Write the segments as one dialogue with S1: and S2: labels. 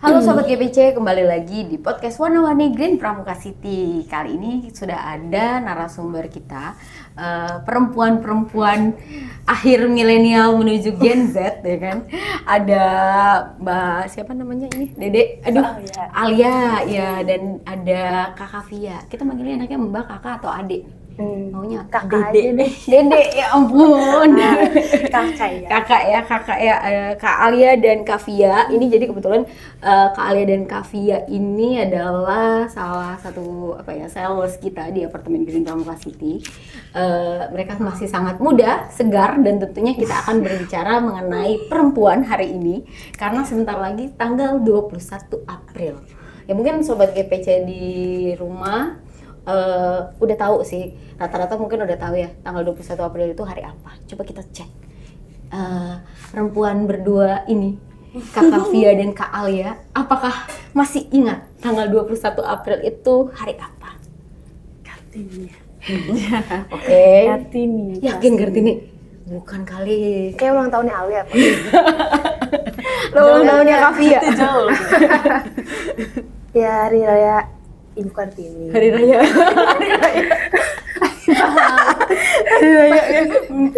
S1: Halo Sobat GPC, kembali lagi di podcast Warna-Warni Green Pramuka City. Kali ini sudah ada narasumber kita, perempuan-perempuan akhir milenial menuju Gen Z, ya kan? Ada Mbak siapa namanya ini? Dede, Alia, ya, dan ada Kakak Via. Kita manggilnya enaknya Mbak, Kakak, atau Adik? Maunya
S2: Kakak
S1: Dede
S2: aja deh.
S1: Dede, ya ampun.
S2: Kakak ya.
S1: Kakak ya, Kak Alia dan Kak Via. Ini jadi kebetulan Kak Alia dan Kak Via ini adalah salah satu sales kita di apartemen Green Pramuka City. Mereka masih sangat muda, segar, dan tentunya kita akan berbicara mengenai perempuan hari ini karena sebentar lagi tanggal 21 April. Ya mungkin Sobat GPC di rumah udah tahu sih, rata-rata mungkin udah tahu ya tanggal 21 April itu hari apa. Coba kita cek. Perempuan berdua ini, Kakak Via dan Kak Alia, apakah masih ingat tanggal 21 April itu hari apa?
S2: Kartini.
S1: Oke.
S2: Kartini.
S1: Yakin Kartini? Bukan kali.
S2: Kayak ulang tahunnya Alia.
S1: Ulang tahunnya Kak Via.
S2: Itu jauh. Ya hari raya Ibu Kartini.
S1: Hari raya. Hari raya ya.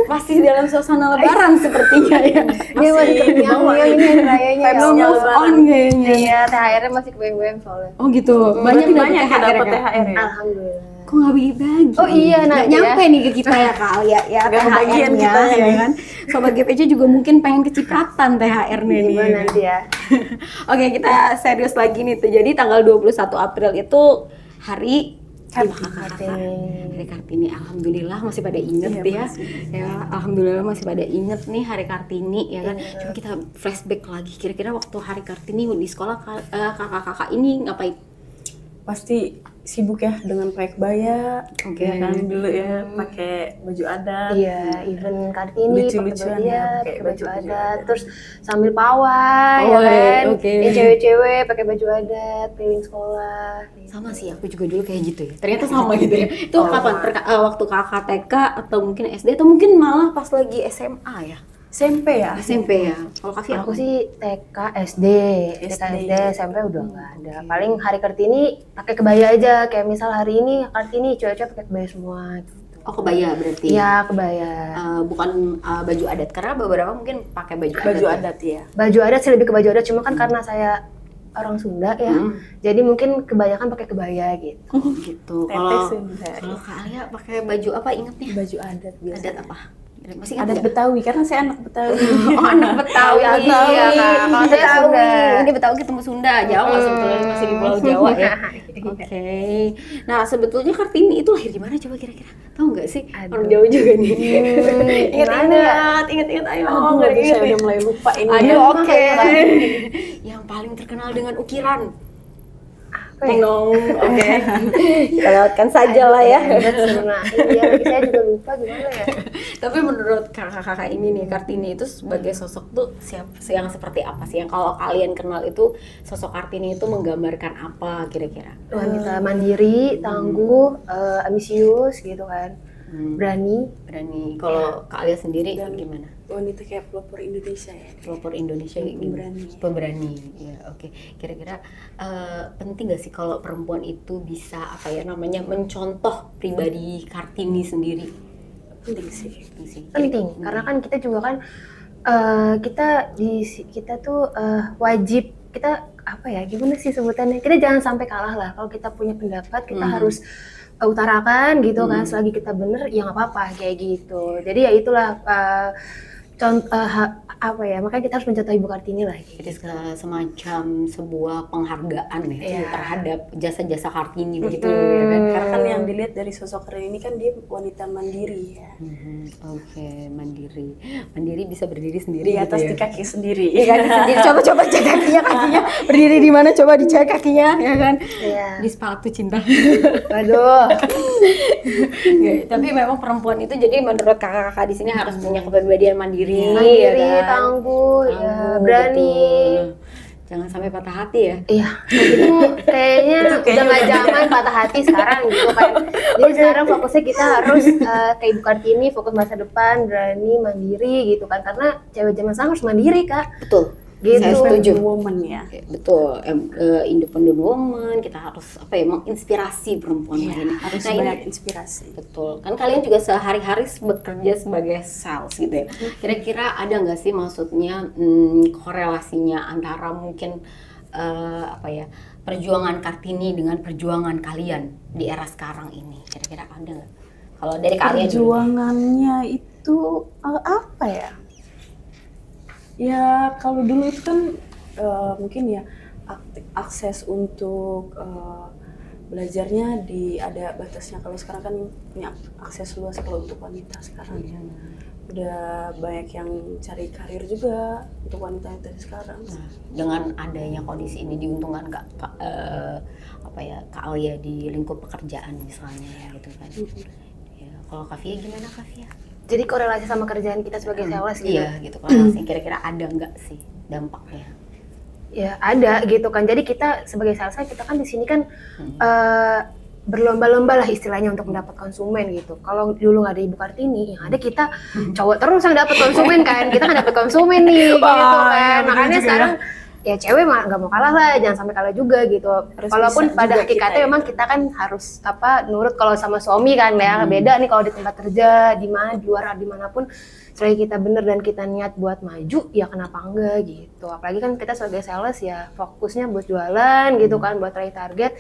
S1: Pasti dalam suasana lebaran sepertinya ya.
S2: Dia masih terngiang-ngiang ini hari rayanya.
S1: Belum move on kayaknya.
S2: Iya, THR-nya masih kebayang-bayang soalnya.
S1: Oh gitu. Banyak dapat THR ya?
S2: Alhamdulillah.
S1: Kok nggak bagi-bagi?
S2: Oh iya, nah
S1: nggak nyampe nih ke kita ya Kak Alia ya
S2: kebagian
S1: THR-nya
S2: kita
S1: ya kan. Sobat GPC juga mungkin pengen kecipratan THR-nya nih.
S2: Gimana nanti ya?
S1: Oke, kita serius lagi nih tuh. Jadi tanggal 21 April itu hari
S2: Kartini.
S1: Hari Kartini. Alhamdulillah masih pada inget ya. Ya, alhamdulillah masih pada inget nih hari Kartini ya kan. Coba kita flashback lagi. Kira-kira waktu hari Kartini di sekolah kakak-kakak ini ngapain?
S3: Pasti sibuk ya dengan pakai kebaya, ya kan dulu ya pakai baju adat.
S2: Iya, even Kartini
S3: Lucu-lucuan ya,
S2: pakai baju adat, terus sambil pawai ya kan.
S1: Oke.
S2: Yang cewek-cewek pakai baju adat, keliling sekolah.
S1: Sama sih, aku juga dulu kayak gitu ya. Ternyata sama gitu ya. Itu kapan? Waktu kakak TK atau mungkin SD atau mungkin malah pas lagi SMA ya?
S3: SMP ya?
S1: SMP ya. Kalau Kak Via
S2: Aku sih TK, SD, SMP udah nggak ada. Paling hari Kartini pakai kebaya aja. Kayak misal hari ini Kartini cewek-cewek pakai kebaya semua. Gitu.
S1: Oh, kebaya berarti?
S2: Iya, kebaya.
S1: Bukan baju adat, karena beberapa mungkin pakai baju adat.
S3: Baju adat ya.
S2: Baju adat sih lebih ke baju adat, cuma kan karena saya orang Sunda ya, jadi mungkin kebanyakan pakai kebaya gitu.
S1: Oh gitu.
S3: Teteh Sunda.
S1: Kalau Kak Alia pakai baju apa inget nih?
S3: Baju adat biasa.
S1: Adat apa? Masih ingat
S3: Adat
S1: nggak?
S3: Betawi, karena saya anak Betawi.
S1: Oh, anak Betawi.
S2: Iya, Kak. Kalau saya Sunda.
S1: Ini Betawi ketemu Sunda, Jawa sebetulnya masih di Pulau Jawa ya. Oke. Nah, sebetulnya Kartini itu lahir di mana coba kira-kira? Tahu nggak sih? Orang Jawa juga nih. Ingat, ayo.
S3: Saya udah mulai lupa ini.
S1: Aduh,
S3: ya.
S1: oke. Yang paling terkenal dengan ukiran. Tengong, oke. Kita lewatkan saja lah ya.
S2: Iya, saya juga lupa gimana ya.
S1: Tapi menurut kakak-kakak ini nih, Kartini itu sebagai sosok tuh yang seperti apa sih? Yang kalau kalian kenal itu sosok Kartini itu menggambarkan apa kira-kira?
S2: Wanita mandiri, tangguh, ambisius gitu kan. Berani.
S1: Kalau Kak Alia sendiri gimana?
S3: Wanita kayak pelopor Indonesia ya.
S1: Pelopor Indonesia pemberani. Ya, oke. Kira-kira penting gak sih kalau perempuan itu bisa mencontoh pribadi Kartini sendiri?
S3: Penting sih.
S2: Penting, karena kan kita juga kan kita tuh wajib, kita gimana sih sebutannya? Kita jangan sampai kalah lah. Kalau kita punya pendapat, kita harus utarakan gitu kan. Selagi kita bener, ya nggak apa-apa kayak gitu. Jadi ya itulah makanya kita harus mencontoh Ibu Kartini lah.
S1: Jadi semacam sebuah penghargaan ya terhadap jasa-jasa Kartini begitu ya kan?
S3: Karena kan yang dilihat dari sosok Kartini ini kan dia wanita mandiri ya.
S1: Oke, mandiri bisa berdiri sendiri
S3: Di atas
S1: gitu ya?
S3: di kaki sendiri.
S1: Iya kan, sendiri. Coba cek kakinya berdiri di mana, coba dicek kakinya ya kan?
S2: Iya.
S1: Di sepatu cinta.
S2: Waduh.
S1: Tapi memang perempuan itu jadi menurut kakak-kakak di sini harus punya kepribadian mandiri,
S2: Mandiri,
S1: ya kan?
S2: tangguh, ya, berani.
S1: Betul. Jangan sampai patah hati ya.
S2: Iya, itu kayaknya udah nggak zaman patah hati sekarang gitu kan. Jadi sekarang fokusnya kita harus kayak Ibu Kartini, fokus masa depan, berani, mandiri gitu kan. Karena cewek zaman sekarang harus mandiri, Kak.
S1: Betul.
S2: Gitu.
S1: Saya setuju.
S3: Woman ya.
S1: Betul, independent woman, kita harus apa ya, menginspirasi perempuan lainnya.
S3: Harus
S1: Nah,
S3: banyak
S1: ini
S3: inspirasi.
S1: betul. Kan kalian juga sehari-hari bekerja sebagai sales gitu ya. Kira-kira ada nggak sih maksudnya korelasinya antara mungkin apa ya, perjuangan Kartini dengan perjuangan kalian di era sekarang ini? Kira-kira ada nggak? Kalau dari kalian dulu.
S3: Perjuangannya itu apa ya? Ya kalau dulu itu kan mungkin ya akses untuk belajarnya ada batasnya. Kalau sekarang kan punya akses luas kalau untuk wanita sekarang. Udah banyak yang cari karir juga untuk wanita-wanita sekarang.
S1: Nah, dengan adanya kondisi ini diuntungkan nggak apa ya, Kak Alia di lingkup pekerjaan misalnya gitu kan? Ya, kalau Kavia gimana Kavia?
S2: Jadi korelasi sama kerjaan kita sebagai sales gitu.
S1: Iya gitu, korelasi kira-kira ada nggak sih dampaknya?
S2: Ya ada gitu kan. Jadi kita sebagai sales kita kan di sini kan berlomba-lomba lah istilahnya untuk mendapat konsumen gitu. Kalau dulu nggak ada Ibu Kartini, yang ada kita cowok terus yang dapat konsumen kan. Kita nggak dapat konsumen nih gitu kan. Makanya sekarang ya cewek nggak mau kalah lah, jangan sampai kalah juga gitu. Walaupun pada hakikatnya memang kita kan harus nurut kalau sama suami kan ya. Beda nih kalau di tempat kerja, di mana, di luar, dimanapun. Selagi kita bener dan kita niat buat maju, ya kenapa enggak gitu. Apalagi kan kita sebagai sales ya fokusnya buat jualan gitu kan, buat raih target.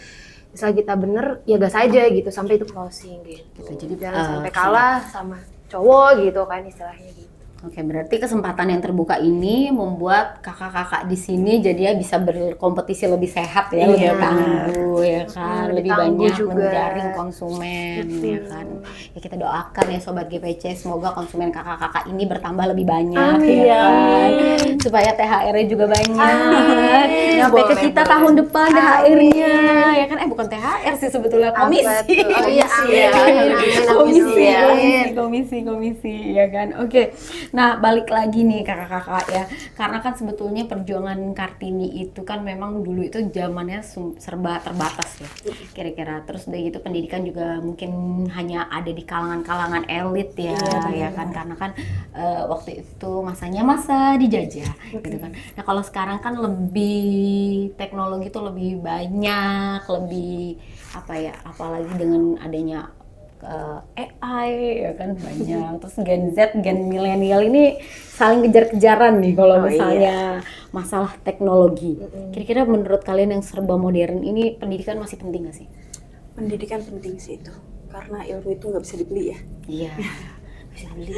S2: Selagi kita bener, ya gas aja gitu sampai itu closing gitu.
S1: Jadi
S2: jangan sampai kalah sama cowok gitu kan istilahnya gitu.
S1: Oke, berarti kesempatan yang terbuka ini membuat kakak-kakak di sini jadi ya bisa berkompetisi lebih sehat ya, lebih tangguh ya kan, lebih banyak
S2: juga.
S1: menjaring konsumen ya kan. Ya kita doakan ya Sobat GPC, semoga konsumen kakak-kakak ini bertambah lebih banyak ya kan, supaya THR-nya juga banyak. Sampai ke kita tahun depan THR-nya ya kan, bukan THR sih sebetulnya, komisi. Komisi ya kan. Oke. Nah, balik lagi nih kakak-kakak ya, karena kan sebetulnya perjuangan Kartini itu kan memang dulu itu zamannya serba terbatas ya, kira-kira. Terus udah gitu pendidikan juga mungkin hanya ada di kalangan-kalangan elit ya, ya kan, karena kan waktu itu masanya masa dijajah gitu kan. Nah kalau sekarang kan lebih teknologi itu lebih banyak, lebih apa ya, apalagi dengan adanya AI ya kan banyak, terus Gen Z, Gen milenial ini saling kejar-kejaran nih kalau misalnya masalah teknologi. Kira-kira menurut kalian yang serba modern ini pendidikan masih penting nggak sih?
S3: Pendidikan penting sih itu, karena ilmu itu nggak bisa dibeli ya.
S1: Iya, bisa dibeli,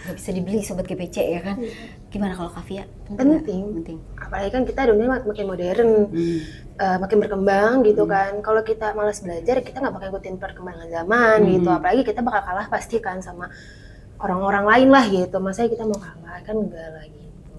S1: nggak bisa dibeli Sobat GPC ya kan. Gimana kalau Kavia?
S2: Penting. Apalagi kan kita dunia makin modern, makin berkembang gitu kan. Kalau kita malas belajar, kita nggak bakal ikutin perkembangan zaman gitu. Apalagi kita bakal kalah pasti kan sama orang-orang lain lah gitu. Masa kita mau kalah kan enggak lah gitu.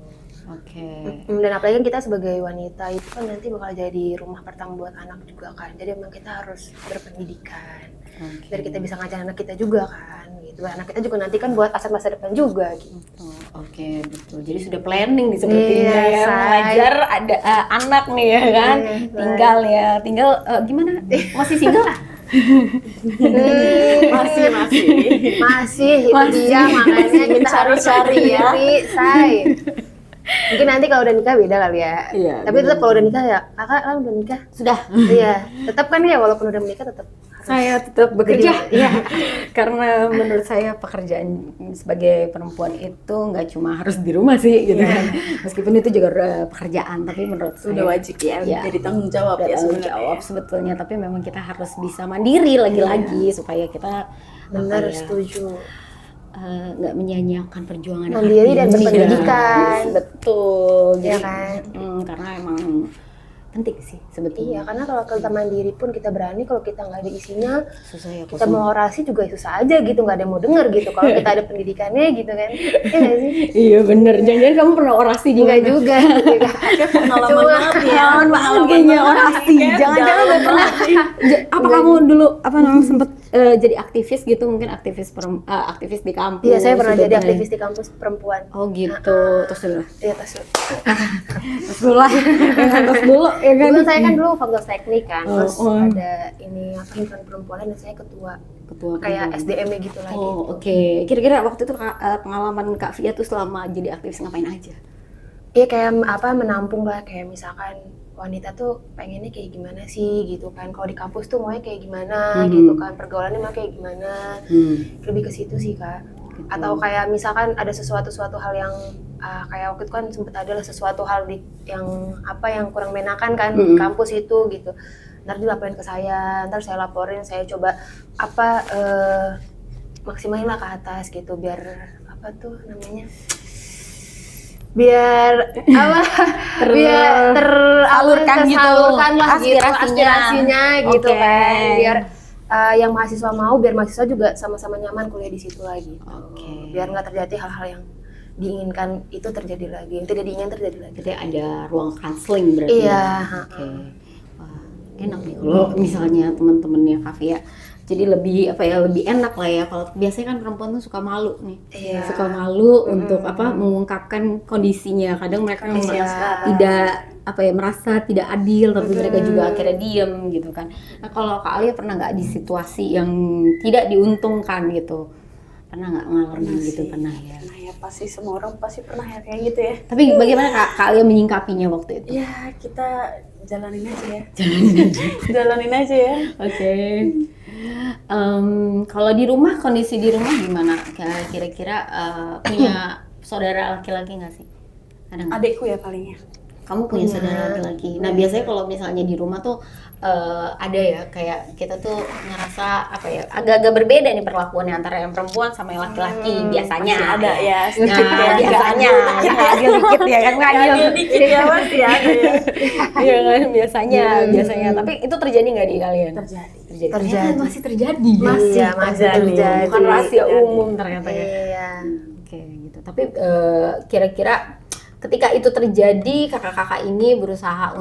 S1: Oke.
S2: Dan apalagi kan kita sebagai wanita itu kan nanti bakal jadi rumah pertama buat anak juga kan. Jadi memang kita harus berpendidikan. Biar kita bisa ngajar anak kita juga kan gitu. Anak kita juga nanti kan buat aset masa depan juga gitu.
S1: Oke, betul. Jadi sudah planning nih sepertinya ya, mengajar ada anak nih ya kan. Tinggal gimana? Masih single?
S2: Masih itu dia, makanya kita harus cari ya. Mungkin nanti kalau udah nikah beda kali ya.
S1: Iya,
S2: tapi tetap kalau udah nikah ya, kakak kan udah nikah.
S1: Sudah.
S2: Iya, tetap kan ya walaupun udah menikah tetap
S1: saya tetap bekerja. Iya. Karena menurut saya pekerjaan sebagai perempuan itu nggak cuma harus di rumah sih gitu kan. Meskipun itu juga pekerjaan, tapi menurut saya
S3: udah wajib ya, jadi tanggung jawab ya sebenarnya.
S1: Sebetulnya, tapi memang kita harus bisa mandiri lagi-lagi supaya kita
S2: benar setuju.
S1: Nggak menyanyiakan perjuangan
S2: mandiri dan berpendidikan.
S1: Betul.
S2: Jadi,
S1: kan? Karena emang penting sih sebetulnya.
S2: Iya, karena kalau kita mandiri pun kita berani, kalau kita nggak ada isinya,
S1: susah ya,
S2: kita mau orasi juga susah aja gitu, nggak ada yang mau denger gitu. Kalau kita ada pendidikannya gitu kan, iya nggak sih?
S1: Iya bener. Jangan-jangan kamu pernah orasi juga
S2: juga.
S3: Pengalaman
S1: banget kayaknya orasi. Jangan-jangan udah pernah. Apa kamu dulu sempet jadi aktivis gitu, mungkin aktivis di kampus?
S2: Iya, saya pernah jadi aktivis di kampus perempuan.
S1: Oh gitu. Terus dulu.
S2: Iya, terus
S1: dulu lah. Terus dulu. Ya kan?
S2: Dulu saya kan dulu fakultas teknik kan, terus ada ini himpunan perempuan dan saya ketua kayak SDM-nya gitu lah.
S1: Oke. Kira-kira waktu itu pengalaman Kak Via tuh selama jadi aktivis ngapain aja?
S2: Iya kayak apa menampung lah, kayak misalkan wanita tuh pengennya kayak gimana sih gitu kan, kalau di kampus tuh maunya kayak gimana gitu kan, pergaulannya mau kayak gimana, lebih ke situ sih Kak. Atau kayak misalkan ada sesuatu hal yang kayak waktu itu kan sempet ada lah sesuatu hal yang apa yang kurang menakan kan di kampus itu gitu, ntar dilaporin ke saya, ntar saya laporin, saya coba apa maksimalin lah ke atas gitu, biar apa tuh namanya, biar apa biar
S1: Salurkan gitu
S2: tersalurkan lah gitu
S1: aspirasinya.
S2: aspirasinya gitu
S1: Oke.
S2: kan, biar yang mahasiswa mau, biar mahasiswa juga sama-sama nyaman kuliah di situ lagi gitu.
S1: Oke.
S2: Biar nggak terjadi hal-hal yang diinginkan itu terjadi lagi, yang tidak diinginkan terjadi lagi.
S1: Jadi ada ruang counseling berarti.
S2: Iya.
S1: Oke. Wah, enak nih kalau misalnya teman-temannya Kavia. Jadi lebih apa ya, lebih enak lah ya. Kalau biasanya kan perempuan tuh suka malu nih.
S2: Iya.
S1: Suka malu untuk apa mengungkapkan kondisinya. Kadang mereka tidak apa ya, merasa tidak adil, tapi mereka juga akhirnya diem gitu kan. Nah, kalau Kak Alia pernah nggak di situasi yang tidak diuntungkan gitu? Pernah nggak ngalamin gitu? Pernah ya.
S3: Nah ya pasti semua orang pasti pernah ya kayak gitu ya.
S1: Tapi bagaimana Kak Alia menyingkapinya waktu itu?
S3: Ya kita jalanin aja ya. Jalanin aja ya.
S1: Oke. Kalau di rumah, kondisi di rumah gimana? Kira-kira punya saudara laki-laki nggak sih? Ada nggak?
S3: Adekku ya palingnya.
S1: Kamu punya saudara laki-laki. Nah biasanya kalau misalnya di rumah tuh ada ya, kayak kita tuh ngerasa apa ya, agak-agak berbeda nih perlakuannya antara yang perempuan sama yang laki-laki biasanya.
S3: Masih ada ya,
S1: Nah,
S3: sedikit ya.
S1: biasanya nggak adil dikit ya kan, nggak adil
S3: Dikit ya pasti ada ya.
S1: Iya kan, biasanya. Tapi itu terjadi nggak di kalian?
S3: Terjadi.
S2: Terjadi.
S1: Ternyata masih terjadi.
S2: Masih terjadi.
S1: Bukan rahasia umum ternyata ya.
S2: Iya.
S1: Oke gitu. Tapi kira-kira ketika itu terjadi, kakak-kakak ini berusaha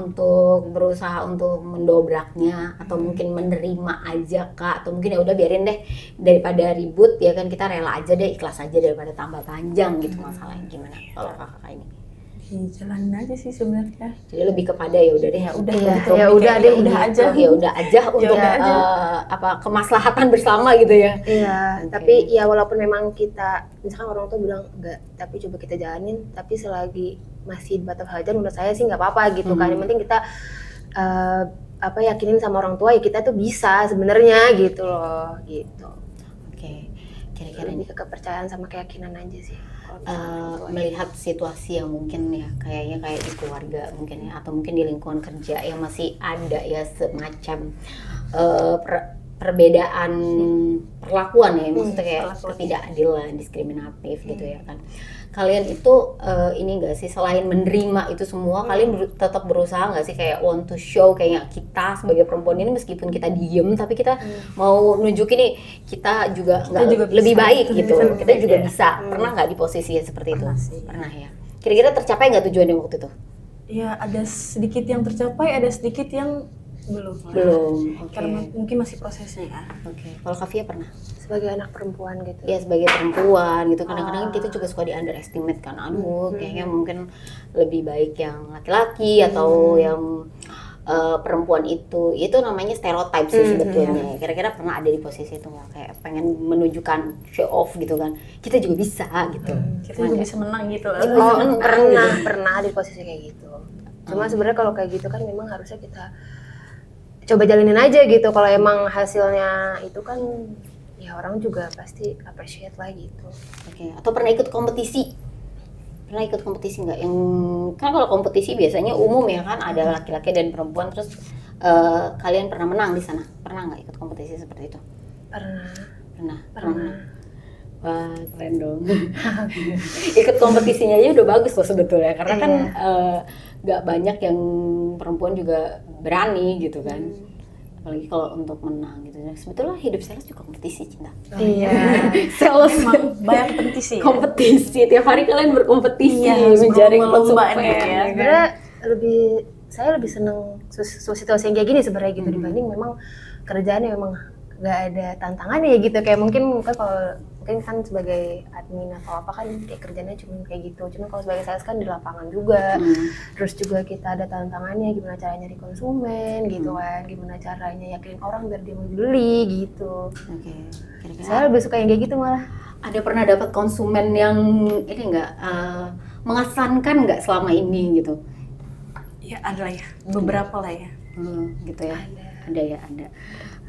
S1: untuk mendobraknya atau mungkin menerima aja Kak, atau mungkin ya udah biarin deh, daripada ribut ya kan, kita rela aja deh, ikhlas aja daripada tambah panjang gitu masalahnya. Gimana kalau kakak ini?
S3: Jalanin aja sih sebenarnya.
S1: Jadi lebih kepada ya udah deh,
S3: Udah
S2: Iya,
S3: gitu.
S2: ya udah deh,
S3: udah aja.
S1: ya udah aja untuk
S3: udah aja.
S1: apa kemaslahatan bersama gitu ya.
S2: Iya,
S1: Oke.
S2: tapi ya walaupun memang kita, misalkan orang tua bilang enggak, tapi coba kita jalanin, tapi selagi masih di batas wajar, menurut saya sih nggak apa-apa gitu kan. Yang penting kita apa yakinin sama orang tua ya kita tuh bisa sebenarnya gitu loh, gitu.
S1: Oke, kira-kira
S2: Lebih ke kepercayaan sama keyakinan aja sih. kalau misalkan orang tua.
S1: melihat situasi yang mungkin ya kayaknya kayak di keluarga mungkin ya, atau mungkin di lingkungan kerja yang masih ada ya semacam perbedaan perlakuan ya, maksudnya kayak ketidakadilan, diskriminatif gitu ya kan. Kalian itu ini enggak sih, selain menerima itu semua, kalian tetap berusaha nggak sih kayak want to show kayak kita sebagai perempuan ini meskipun kita diem tapi kita mau nunjukin nih kita juga lebih
S3: bisa.
S1: baik gitu, kita juga
S3: Ya.
S1: bisa. Pernah nggak di posisi yang seperti itu?
S3: Pernah sih.
S1: Pernah ya. Kira-kira tercapai nggak tujuannya waktu itu?
S3: Ya ada sedikit yang tercapai, ada sedikit yang belum.
S1: Belum. Oke.
S3: Karena mungkin masih prosesnya ya.
S1: Oke. Kalau Kavia pernah?
S2: Sebagai anak perempuan gitu.
S1: Ya sebagai perempuan gitu, kadang-kadang kita juga suka di underestimate kan, aduh kayaknya mungkin lebih baik yang laki-laki atau yang perempuan itu namanya stereotype sih sebetulnya. Kira-kira pernah ada di posisi itu nggak, kayak pengen menunjukkan show off gitu kan, kita juga bisa gitu.
S3: Kita juga bisa menang gitu lah.
S2: Oh, pernah di posisi kayak gitu. Cuma sebenarnya kalau kayak gitu kan memang harusnya kita coba jalinin aja gitu. Kalau emang hasilnya itu kan ya orang juga pasti appreciate lah gitu.
S1: Oke. Atau pernah ikut kompetisi? Pernah ikut kompetisi nggak? Yang kan kalau kompetisi biasanya umum ya kan, ada laki-laki dan perempuan, terus kalian pernah menang di sana? Pernah nggak ikut kompetisi seperti itu?
S2: Pernah.
S1: Pernah. Wah, keren dong. Ikut kompetisinya aja udah bagus loh sebetulnya, karena kan nggak banyak yang perempuan juga berani gitu kan. Apalagi kalau untuk menang gitu. Sebetulnya hidup sales juga kompetisi, Cinta.
S2: Iya.
S1: Sales
S3: Emang banyak kompetisi ya?
S1: kompetisi, tiap hari kalian berkompetisi
S3: Iya,
S1: menjaring
S3: berlomba-lomba
S1: konsumen
S3: nih ya.
S2: Sebenarnya saya lebih seneng situasi yang kayak gini sebenarnya gitu dibanding memang kerjaannya memang nggak ada tantangannya gitu, kayak mungkin kalau kan sebagai admin atau apa kan kayak kerjanya cuma kayak gitu, cuma kalau sebagai sales kan di lapangan juga, terus juga kita ada tantangannya gimana caranya nyari konsumen gitu kan, gimana caranya yakinin orang biar dia mau beli gitu.
S1: Oke. Kira-kira
S2: Saya lebih suka yang kayak gitu malah.
S1: ada pernah dapat konsumen yang ini enggak mengesankan nggak selama ini gitu?
S3: Ya ada lah ya, beberapa lah ya.
S1: Gitu ya. Ada ya, ada.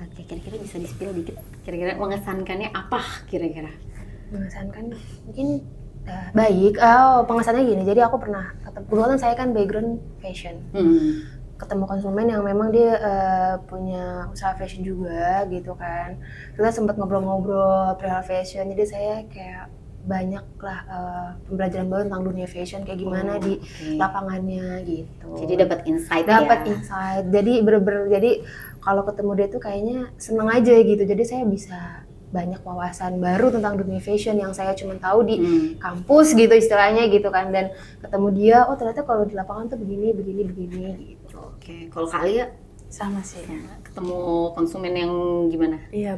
S1: Oke, kira-kira bisa di-spill dikit. Kira-kira mengesankannya apa kira-kira?
S2: Mengesankan mungkin baik. Pengesannya gini. Jadi aku pernah kebetulan saya kan background fashion. Ketemu konsumen yang memang dia punya usaha fashion juga gitu kan. Kita sempat ngobrol-ngobrol perihal fashion. Jadi saya kayak banyak lah pembelajaran baru tentang dunia fashion kayak gimana di lapangannya gitu.
S1: Jadi dapat insight
S2: insight. Jadi bener-bener jadi kalau ketemu dia tuh kayaknya seneng aja gitu. Jadi saya bisa banyak wawasan baru tentang dunia fashion yang saya cuma tahu di kampus gitu istilahnya gitu kan. Dan ketemu dia, oh ternyata kalau di lapangan tuh begini gitu.
S1: Oke, kalau Kak Alia
S3: Sama sih.
S1: ketemu konsumen yang gimana?
S3: Iya,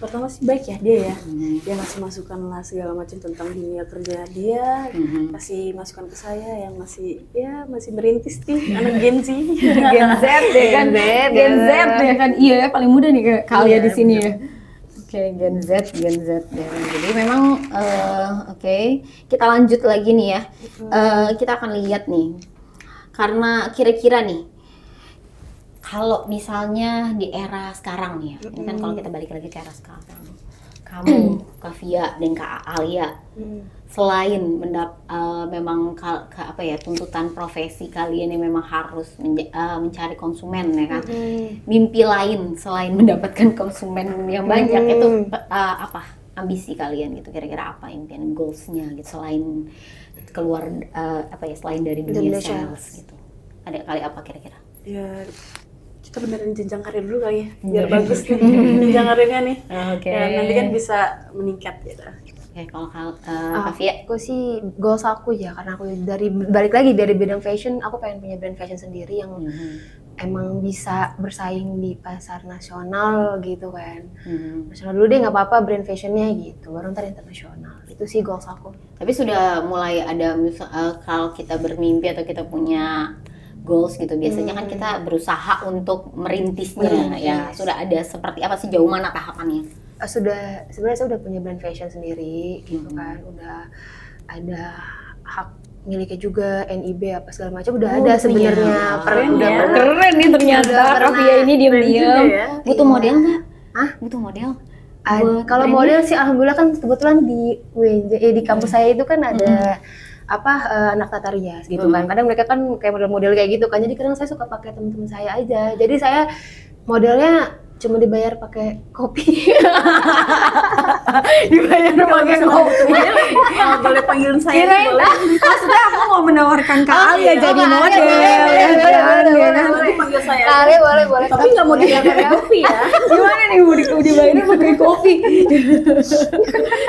S3: pertama sih baik ya dia ya. Dia ngasih masukan lah segala macam tentang dunia kerja dia, kasih masukan ke saya yang masih merintis nih, anak Gen Z.
S1: Gen Z ya kan? Gen Z ya kan? Iya ya, paling muda nih Kak Alia di sini ya. Oke, Gen Z ya. Jadi memang oke, kita lanjut lagi nih ya. Kita akan lihat nih, karena kira-kira nih, kalau misalnya di era sekarang nih ya, ini kan kalau kita balik lagi ke era sekarang, kamu, Kak Via dan Kak Alia, selain memang apa ya tuntutan profesi kalian yang memang harus mencari konsumen ya kan, mimpi lain selain mendapatkan konsumen yang banyak itu apa ambisi kalian gitu, kira-kira apa impian goalsnya gitu selain keluar selain dari dunia sales gitu, ada kali apa kira-kira?
S3: Ya kita beneran jenjang karir dulu kali ya, biar bagus nih jenjang karirnya nih. Ya, nanti kan bisa meningkat gitu.
S1: Oke, kalau Kak Via?
S2: Aku sih goals aku ya, karena aku balik lagi dari bidang fashion, aku pengen punya brand fashion sendiri yang emang bisa bersaing di pasar nasional gitu kan. Nasional dulu deh nggak apa-apa brand fashionnya gitu, baru ntar internasional. Itu sih goals aku.
S1: Tapi sudah mulai ada kalau kita bermimpi atau kita punya goals gitu, biasanya kan kita berusaha untuk merintisnya ya. Sudah ada seperti apa sih, jauh mana tahapannya?
S2: Sebenarnya saya udah punya brand fashion sendiri gitu kan, udah ada hak miliknya juga, NIB apa segala macam udah ada sebenarnya.
S1: Keren nih ternyata Kak Via ini diam-diam. Butuh model nggak? Butuh model?
S2: Kalau model sih alhamdulillah kan kebetulan di UNJ di kampus saya itu kan ada anak tata rias gitu kan. Kadang mereka kan kayak model-model kayak gitu kan. Jadi kadang saya suka pakai teman-teman saya aja. Jadi saya modelnya cuma dibayar pakai kopi.
S1: Dibayar pakai kopi.
S3: Boleh panggilin saya boleh.
S1: Maksudnya aku mau menawarkan Kak Alia jadi model.
S3: Boleh panggil saya.
S2: Kali boleh.
S3: Tapi nggak mau dibayar pakai kopi ya.
S1: Gimana nih mau dibayarnya pakai kopi?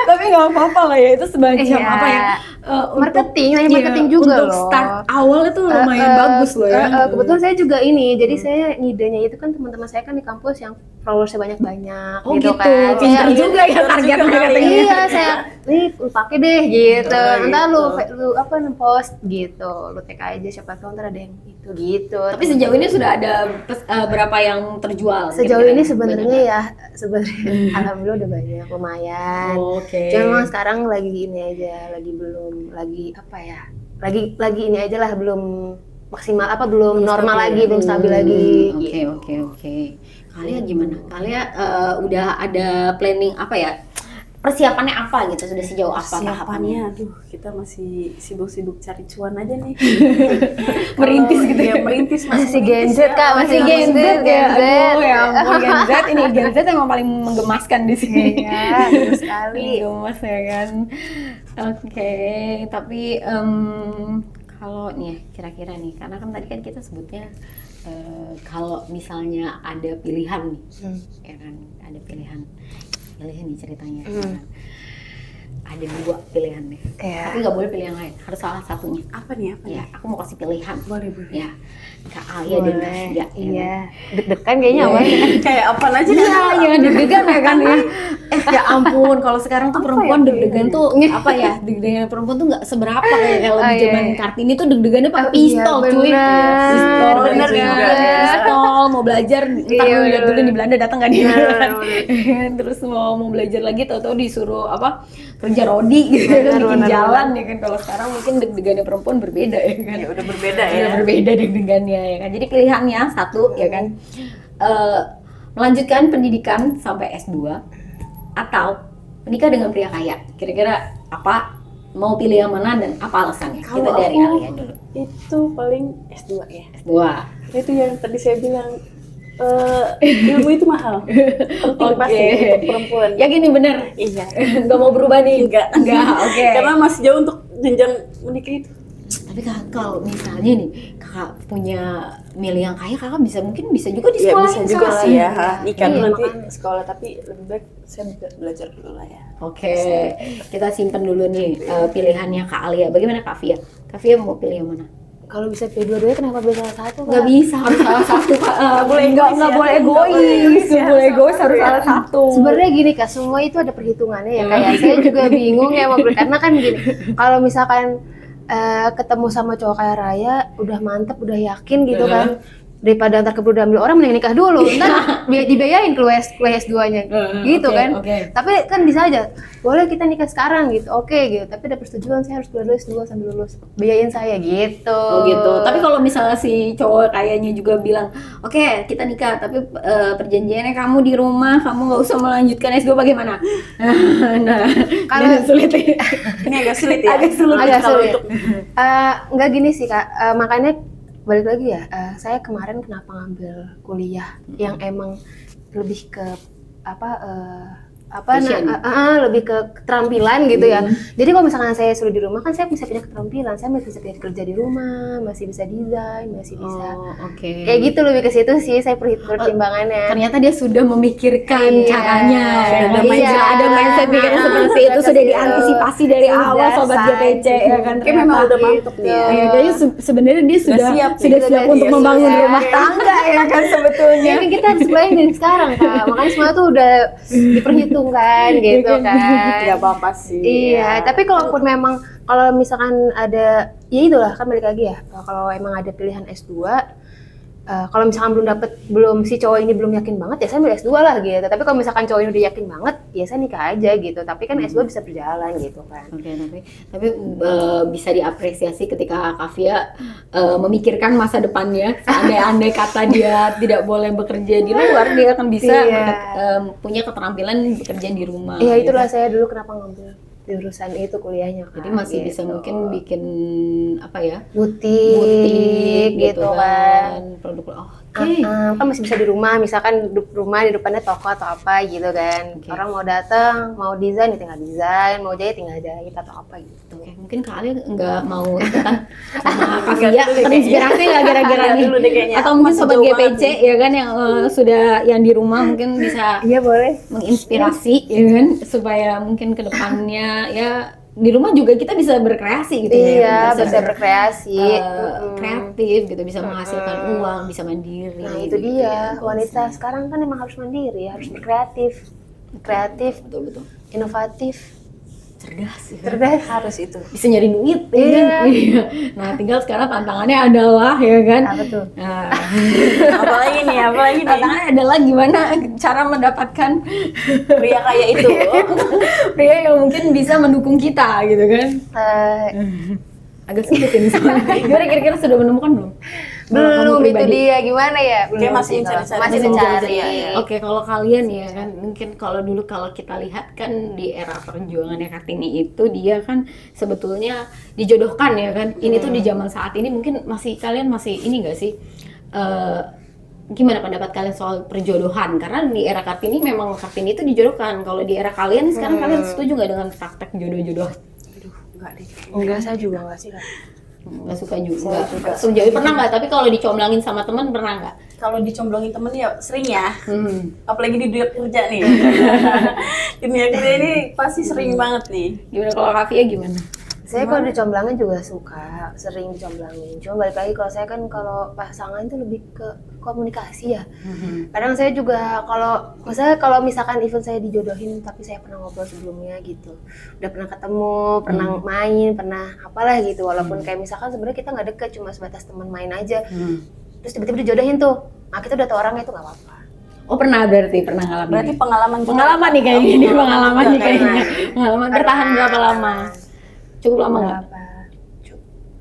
S1: Tapi nggak apa-apa lah ya, itu semacam apa ya?
S2: Marketing juga
S1: untuk
S2: loh.
S1: Start awal itu lumayan bagus loh ya.
S2: Kebetulan saya juga ini, jadi saya ngidenya itu kan teman-teman saya kan di kampus yang followersnya banyak-banyak gitu kan.
S1: Pinter juga ya target marketingnya.
S2: Iya, saya lu pakai deh gitu. Entar lu post gitu. Lu tag aja siapa tahu ntar ada yang itu gitu.
S1: Tapi sejauh ini sudah ada berapa yang terjual?
S2: Sejauh ini sebenarnya alhamdulillah udah banyak, lumayan.
S1: Oke.
S2: Cuma memang sekarang lagi ini aja, lagi ini aja lah, belum maksimal belum normal lagi, belum stabil lagi.
S1: Oke. Kalian gimana? Kalian udah ada planning apa ya? Persiapannya apa gitu? Sudah sejauh apa tahapannya?
S3: Aduh, kita masih sibuk-sibuk cari cuan aja nih.
S1: Merintis gitu ya?
S3: Merintis
S2: Masih Gen Z Kak,
S1: masih Gen Z ya. Aduh ya ampun, Gen Z ini Gen Z emang paling menggemaskan di sini.
S2: Iya, betul sekali.
S1: Gemas ya kan. Oke, tapi kalau nih ya, kira-kira nih, karena kan tadi kan kita sebutnya kalau misalnya ada pilihan nih, ya kan, ada pilihan nih ceritanya. Ada 2 pilihan nih, tapi nggak boleh pilih yang lain, harus salah satunya.
S3: Apa nih?
S1: Ya, aku mau kasih pilihan.
S3: Boleh.
S1: Ya, Kak Alia dan Kak Via.
S2: Iya. Deg-degan kayaknya awalnya.
S3: Kayak apa aja?
S1: Iya, jangan deg-degan ya kan ya. Ya ampun, kalau sekarang tuh perempuan deg-degan tuh apa ya? Deg-degan perempuan tuh nggak seberapa kayak kalau di zaman Kartini tuh deg-degannya pakai pistol, cuy.
S2: Bener
S1: Pistol,
S2: juga.
S1: pistol, mau mau belajar, ntar
S2: Iya,
S1: dulu lihat dulu
S2: bener.
S1: di Belanda datang nggak dia.
S2: Bener,
S1: Terus mau belajar lagi, tahu-tahu disuruh apa kerja rodi gitu,
S2: Bener,
S1: bikin
S2: bener,
S1: jalan ya kan. Kalau sekarang mungkin deg-degannya perempuan berbeda ya kan.
S3: Ya udah berbeda
S1: Udah
S3: ya.
S1: berbeda deg-degannya ya kan. Jadi pilihannya satu ya kan, melanjutkan pendidikan sampai S2 atau menikah dengan pria kaya. Kira-kira apa, mau pilih yang mana dan apa alasannya? Kita
S3: Kalau
S1: dari
S3: aku
S1: Alia dulu.
S3: itu paling S2 ya.
S1: S2.
S3: Itu yang tadi saya bilang ilmu itu mahal. Penting pasti
S1: Oke.
S3: untuk perempuan.
S1: Ya gini bener.
S3: Iya.
S1: Nggak mau berubah nih?
S3: Enggak.
S1: Oke.
S3: Karena masih jauh untuk jenjang menikah itu.
S1: Tapi kalau misalnya nih kakak punya milih yang kaya, kakak mungkin bisa juga di
S3: Ya
S1: sekolah
S3: bisa
S1: yang
S3: juga
S1: sama.
S3: sih ya. Nikah
S2: Iya,
S3: dulu nanti
S2: makanya.
S3: sekolah, tapi lebih baik saya belajar dulu lah ya.
S1: Oke, kita simpen dulu nih pilihannya Kak Alia. Bagaimana Kak Fia? Kak Fia mau pilih yang mana?
S2: Kalau bisa pilih dua-duanya kenapa pilih salah satu? Kak?
S1: Nggak bisa, harus salah satu Kak.
S3: Nggak boleh
S1: nggak
S3: egois ya.
S1: boleh
S3: Nggak boleh
S1: egois,
S3: egois ya,
S1: nggak boleh
S3: harus
S1: egois,
S3: satu
S1: harus
S3: ya.
S1: salah satu.
S2: Sebenarnya gini Kak, semua itu ada perhitungannya ya kayak saya juga bingung ya mau pilih, karena kan gini, kalau misalkan ketemu sama cowok kaya raya, udah mantep, udah yakin gitu kan, daripada ntar keburu diambil orang, mending nikah dulu, ntar dibiayain kuliah S2-nya, gitu
S1: Oke,
S2: kan.
S1: oke.
S2: Tapi kan bisa aja, boleh kita nikah sekarang gitu, oke gitu, tapi ada persetujuan saya harus kuliah dulu S2 sambil lulus, biayain saya gitu.
S1: Oh gitu. Tapi kalau misalnya si cowok kayaknya juga bilang, oke kita nikah, tapi perjanjiannya kamu di rumah, kamu nggak usah melanjutkan S2, bagaimana? Nah,
S2: Kalau-
S1: ini sulit.
S3: Ini agak sulit ya.
S1: Agak sulit.
S2: Agak
S3: Kalau
S2: sulit.
S3: untuk
S2: Nggak gini sih Kak, makanya balik lagi ya, saya kemarin kenapa ngambil kuliah yang emang lebih ke
S1: Passion.
S2: lebih ke keterampilan gitu ya. Jadi kalau misalkan saya suruh di rumah kan saya bisa punya keterampilan, saya masih bisa kerja di rumah, masih bisa desain, masih bisa
S1: Oh, oke.
S2: kayak gitu, lebih ke situ sih saya pertimbangannya.
S1: Ternyata dia sudah memikirkan
S2: Iya.
S1: caranya.
S3: Sudah
S1: Iya,
S2: mindset.
S1: ada mindset pikiran
S2: Nah,
S1: seperti itu,
S2: seperti
S1: sudah
S2: itu.
S1: diantisipasi dari
S2: Sudah,
S1: awal sobat
S2: say.
S1: GPC ya kan.
S3: Kayak memang udah mantep nih ya.
S1: Iya, kayaknya sebenarnya dia sudah
S3: siap nih.
S1: sudah siap untuk
S2: Iya,
S1: membangun
S2: sudah.
S1: rumah tangga ya kan sebetulnya.
S2: Ya kan kita harus mulai dari sekarang Kak, makanya semua tuh udah diperhitungkan gitu kan.
S3: Nggak apa-apa sih.
S2: Iya,
S3: ya.
S2: tapi kalaupun memang kalau misalkan ada, ya itulah kan balik lagi ya. Kalau emang ada pilihan S2, kalau misalkan belum si cowok ini belum yakin banget ya saya ambil S2 lah gitu. Tapi kalau misalkan cowok ini udah yakin banget, ya saya nikah aja gitu. Tapi kan S2 bisa berjalan gitu kan.
S1: Oke, tapi bisa diapresiasi ketika Kavia memikirkan masa depannya. Andai kata dia tidak boleh bekerja di luar, dia akan bisa
S2: Iya.
S1: punya keterampilan bekerja di rumah.
S2: Iya,
S1: gitu.
S2: itulah saya dulu kenapa ngambil jurusan itu kuliahnya kan.
S1: Jadi masih bisa
S2: gitu.
S1: mungkin bikin apa ya?
S2: butik gitu kan.
S1: Produk. Oke.
S2: Kan masih bisa di rumah, misalkan rumah di depannya toko atau apa gitu kan.
S1: Oke.
S2: Orang mau datang, mau desain ya tinggal desain, mau jahit tinggal jahit atau apa gitu.
S1: Oke, mungkin kalian nggak mau ikutan sama Kavia, terinspirasi nggak kira-kira
S3: Nggak
S1: nih?
S3: dulu deh kayaknya.
S1: Atau mungkin
S3: Masih
S1: sobat
S3: jauh
S1: GPC
S3: banget
S1: ya kan yang sudah yang di rumah mungkin bisa
S2: Iya boleh.
S1: menginspirasi ya kan, supaya mungkin ke depannya ya di rumah juga kita bisa berkreasi gitu
S2: Iya,
S1: ya.
S2: bisa berkreasi.
S1: Kreatif gitu, bisa menghasilkan uang, bisa mandiri.
S2: Nah itu
S1: gitu
S2: dia,
S1: ya.
S2: wanita sekarang kan emang harus mandiri, harus berkreatif. Kreatif,
S1: Betul.
S2: inovatif,
S1: Cerdas ya.
S2: cerdas.
S3: Harus itu.
S1: Bisa nyari duit ya
S2: Iya.
S1: kan? Iya. Nah tinggal sekarang tantangannya adalah ya kan.
S2: Apa tuh?
S1: Nah,
S3: Apalagi nih.
S1: tantangannya adalah gimana cara mendapatkan
S3: Pria kayak itu.
S1: pria yang mungkin bisa mendukung kita gitu kan. Agak sulit ini soalnya. Gimana kira-kira sudah menemukan belum?
S2: Belum,
S1: Kamu
S2: itu
S1: pribadi.
S2: dia gimana ya?
S3: Kayak
S2: Belum
S3: masih
S2: sih,
S3: mencari-cari.
S2: masih
S3: Masih
S2: mencari.
S3: mencari.
S1: Oke, kalau kalian ya kan, mungkin kalau dulu kalau kita lihat kan di era perjuangannya Kartini itu dia kan sebetulnya dijodohkan ya kan. Ini tuh di zaman saat ini mungkin kalian masih ini nggak sih? Gimana pendapat kalian soal perjodohan? Karena di era Kartini memang Kartini itu dijodohkan. Kalau di era kalian sekarang kalian setuju nggak dengan praktek jodoh-jodoh?
S3: Aduh, enggak deh.
S2: Enggak, saya juga enggak sih Kak.
S1: Nggak suka juga.
S3: Saya juga.
S1: Sejauh ini pernah nggak? Tapi kalau dicomblangin sama teman pernah nggak?
S3: Kalau dicomblongin temen ya sering ya.
S1: Hmm.
S3: Apalagi di dunia kerja nih. Di dunia kerja ini pasti sering banget nih.
S1: Gimana kalau Kavia gimana?
S2: Saya kalau dicomblangin juga suka, sering dicomblangin. Cuma balik lagi kalau saya kan kalau pasangan itu lebih ke komunikasi ya. Kadang saya juga kalau misalkan event saya dijodohin tapi saya pernah ngobrol sebelumnya gitu. Udah pernah ketemu, pernah main, pernah apalah gitu. Walaupun kayak misalkan sebenarnya kita nggak deket, cuma sebatas teman main aja. Terus tiba-tiba dijodohin tuh. Nah kita udah tahu orangnya itu nggak apa-apa.
S1: Oh pernah pernah ngalamin.
S3: Berarti pengalaman juga.
S1: Pengalaman nih kayak gini, pengalaman nih kayaknya.
S3: Kayaknya.
S1: Pengalaman bertahan berapa lama? Cukup lama nggak?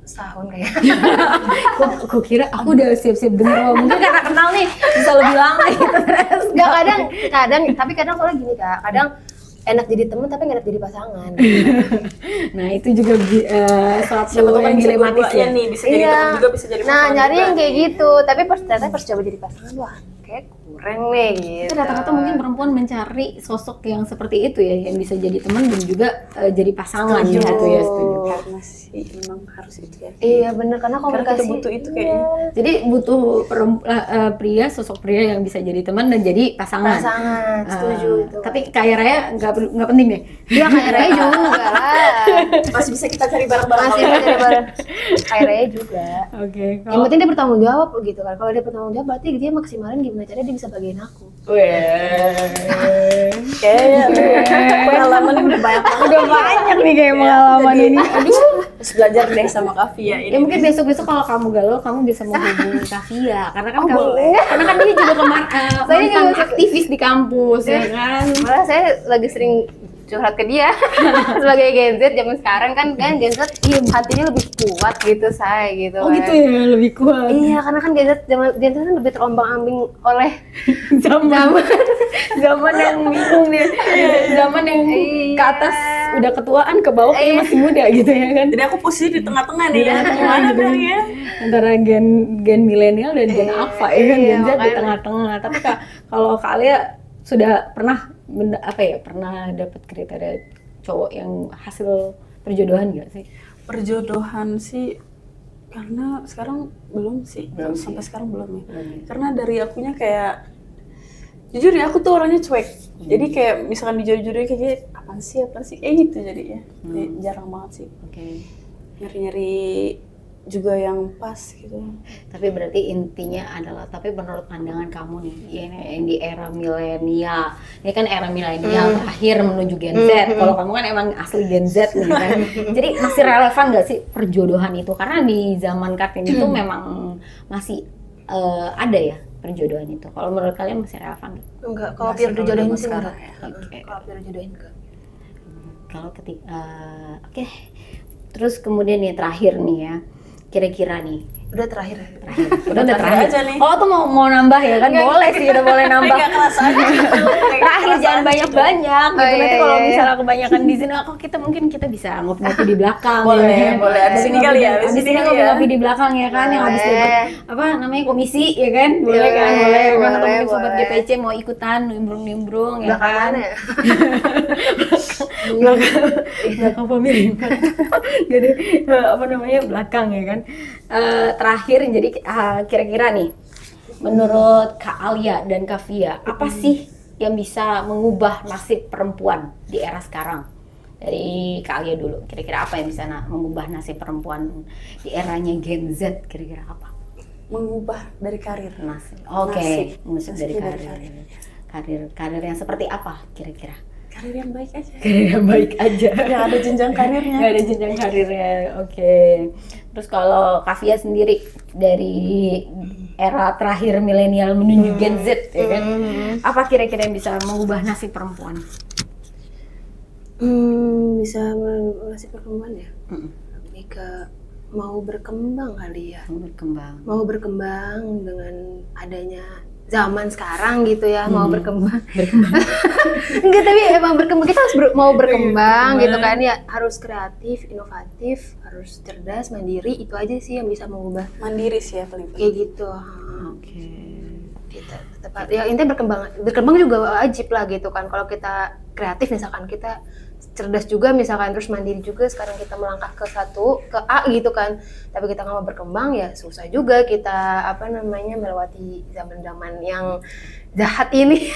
S2: Setahun kayaknya.
S1: Kok kira aku udah siap-siap denger, mungkin karena kenal nih bisa lebih lama gitu terus.
S2: Nggak, kadang tapi kadang soalnya gini Kak, kadang enak jadi teman tapi nggak enak jadi pasangan.
S1: Nah itu juga suatu
S3: Siapa tahu kan
S1: yang
S3: bisa
S1: dilematis
S3: dua-duanya
S1: ya.
S3: nih, bisa jadi teman juga, bisa jadi
S2: Nah
S3: pasangan
S2: nyari
S3: juga.
S2: yang kayak gitu, tapi ternyata pas coba jadi pasangan, wah kayak kurang nih
S1: Itu
S2: gitu.
S1: rata-rata mungkin perempuan mencari sosok yang seperti itu ya, yang bisa jadi teman dan juga jadi pasangan
S2: Setuju.
S1: gitu ya, setuju.
S3: Karena sih memang harus itu ya.
S2: Iya bener, karena
S3: Karena
S2: komunikasi.
S3: kita butuh itu kayaknya.
S1: Jadi butuh sosok pria yang bisa jadi teman dan jadi pasangan.
S2: Pasangan, setuju
S1: Ah,
S2: itu.
S1: Tapi kaya raya nggak penting deh.
S2: Iya kayak Raya juga lah.
S3: Masih bisa kita cari bareng-bareng.
S2: Masih ada dari bareng kayak Raya juga.
S1: Oke.
S2: Yang penting dia bertanggung jawab gitu kan. Kalau dia bertanggung jawab berarti dia maksimalin gimana caranya dia bisa bagian aku.
S3: Kayaknya pengalaman udah banyak banget.
S1: Udah banyak nih kayak pengalaman ini. Aduh.
S3: Terus belajar deh sama Kavia ini.
S1: Ya mungkin besok-besok kalau kamu galau, kamu bisa menghubungi Kavia karena kan
S2: boleh.
S1: karena kan dia juga
S2: Saya
S1: mantan
S2: juga-
S1: aktivis di kampus ya kan.
S2: Malah saya lagi sering curhat ke dia sebagai Gen Z zaman sekarang kan Gen Z hatinya lebih kuat gitu saya gitu.
S1: Oh
S2: kan.
S1: gitu ya, lebih kuat.
S2: Iya, karena kan Gen Z kan lebih terombang-ambing oleh
S1: Zaman yang bingung nih. Zaman yang ke atas udah ketuaan, ke bawah kayak masih muda gitu ya kan.
S3: Jadi aku posisi di tengah-tengah nih ya. Gimana dong ya?
S1: Antara gen milenial dan gen alpha ya kan,
S2: Iya,
S1: Gen Z di
S2: makanya.
S1: tengah-tengah. Tapi kalau kalian sudah pernah pernah dapat kriteria cowok yang hasil perjodohan nggak sih?
S3: Perjodohan sih karena sekarang belum sih.
S1: Belum sih.
S3: Sampai sekarang belum ya.
S1: Belum ya.
S3: Karena dari akunya kayak jujur ya aku tuh orangnya cuek. Jadi kayak misalkan dijodoh-jodohin kayak apaan sih kayak gitu jadinya. Jadi jarang banget sih.
S1: Oke.
S3: Nyari-nyari juga yang pas gitu.
S1: Tapi berarti intinya adalah, tapi menurut pandangan kamu nih, yang di era milenial, ini kan era milenial akhir menuju Gen Z. Kalau kamu kan emang asli Gen Z nih kan. Jadi masih relevan nggak sih perjodohan itu? Karena di zaman Kartini itu memang masih ada ya perjodohan itu. Kalau menurut kalian masih relevan nggak?
S2: Enggak, kalau
S3: Masih
S2: pure
S3: kalau
S2: dijodohin
S3: zaman
S2: sih
S3: sekarang
S2: enggak.
S3: ya.
S1: Oke.
S2: Kalau pure dijodohin enggak.
S1: Kalau oke. Terus kemudian nih terakhir nih ya, kira-kira nih
S2: Udah terakhir.
S1: udah
S3: terakhir aja nih.
S1: Oh tuh mau nambah ya kan? Boleh sih, udah boleh nambah.
S3: Nggak kerasa aja.
S1: Terakhir jangan banyak-banyak gitu.
S2: Oh, iya,
S1: Nanti kalau
S2: iya.
S1: misalnya kebanyakan di sini, kok kita bisa ngopi-ngopi di belakang.
S3: Boleh,
S1: ya.
S3: boleh. Abis ini kali ya, abis
S1: Abis
S3: ini
S1: ini
S3: kali
S1: ngopi-ngopi
S3: ya.
S1: di belakang ya kan, yang habis
S2: Boleh.
S1: dapat apa namanya komisi ya kan? Boleh
S2: Boleh,
S1: kan? Boleh. Kan? Atau
S2: boleh,
S1: mungkin sobat
S2: boleh.
S1: GPC mau ikutan nimbrung-nimbrung ya
S2: Belakang
S1: kan?
S2: mana ya?
S1: Belakang pemilihan. Jadi apa namanya belakang ya kan. Terakhir jadi kira-kira nih menurut Kak Alia dan Kak Via, apa sih yang bisa mengubah nasib perempuan di era sekarang? Dari Kak Alia dulu, kira-kira apa yang bisa mengubah nasib perempuan di eranya Gen Z, kira-kira apa?
S3: Mengubah dari karir.
S1: Nasib. Oke, musik dari
S3: Nasib dari
S1: karir. Karir yang seperti apa kira-kira?
S3: Karir yang baik aja.
S1: Karir yang baik aja.
S3: Yang ada jenjang karirnya.
S1: Nggak ada jenjang karirnya, oke. Terus kalau Kavia sendiri dari era terakhir milenial menuju Gen Z, ya kan? Apa kira-kira yang bisa mengubah nasib perempuan?
S2: Bisa ngasih perkembangan ya? Lebih ke mau berkembang kali ya.
S1: Berkembang.
S2: Mau berkembang dengan adanya zaman sekarang gitu ya, mau berkembang. Enggak, tapi emang berkembang, kita harus mau berkembang gitu kan ya, harus kreatif, inovatif, harus cerdas, mandiri, itu aja sih yang bisa mengubah
S3: Mandiri sih ya paling penting.
S2: kayak gitu.
S1: Oke.
S2: Kita tetap ya intinya berkembang juga wajib lah gitu kan. Kalau kita kreatif misalkan, kita cerdas juga misalkan, terus mandiri juga, sekarang kita melangkah ke A gitu kan, tapi kita nggak mau berkembang ya susah juga kita melewati zaman-zaman yang jahat ini.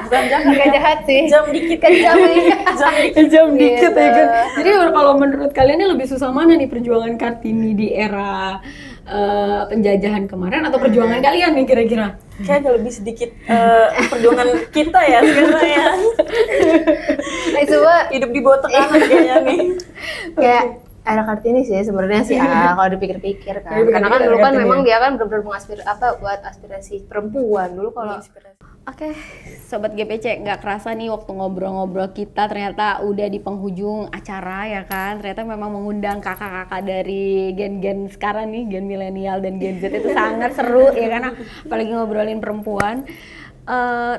S3: Bukan jahat.
S2: Nggak jahat sih,
S3: Jam dikit.
S2: kejam nih.
S1: Jam dikit ya kan.
S2: Gitu.
S1: Jadi kalau menurut kalian ini lebih susah mana nih, perjuangan Kartini di era penjajahan kemarin atau perjuangan kalian nih kira-kira?
S3: Kayak agak lebih sedikit perjuangan kita ya sekarang ya.
S2: Nah, coba
S3: Hidup di bawah tekanan kayaknya nih.
S2: kayak Aira Kartini sih sebenarnya sih kalau dipikir-pikir kan.
S1: Dipikir-pikir
S2: Karena kan
S1: Aira
S2: dulu kan
S1: Kartini.
S2: memang dia kan benar-benar buat aspirasi perempuan dulu kalau
S1: Oke, Sobat GPC, nggak kerasa nih waktu ngobrol-ngobrol kita ternyata udah di penghujung acara ya kan. Ternyata memang mengundang kakak-kakak dari gen-gen sekarang nih, gen milenial dan gen Z itu sangat seru ya kan, apalagi ngobrolin perempuan.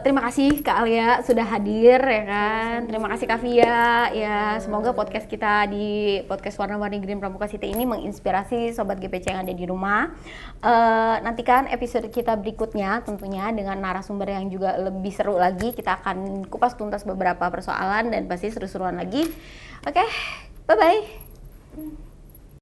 S1: Terima kasih Kak Alia sudah hadir ya kan. Terima kasih Kak Via ya. Semoga podcast kita di podcast Warna-Warni Green Pramuka City ini menginspirasi Sobat GPC yang ada di rumah. Nantikan episode kita berikutnya tentunya dengan narasumber yang juga lebih seru lagi. Kita akan kupas tuntas beberapa persoalan dan pasti seru-seruan lagi. Oke, bye-bye.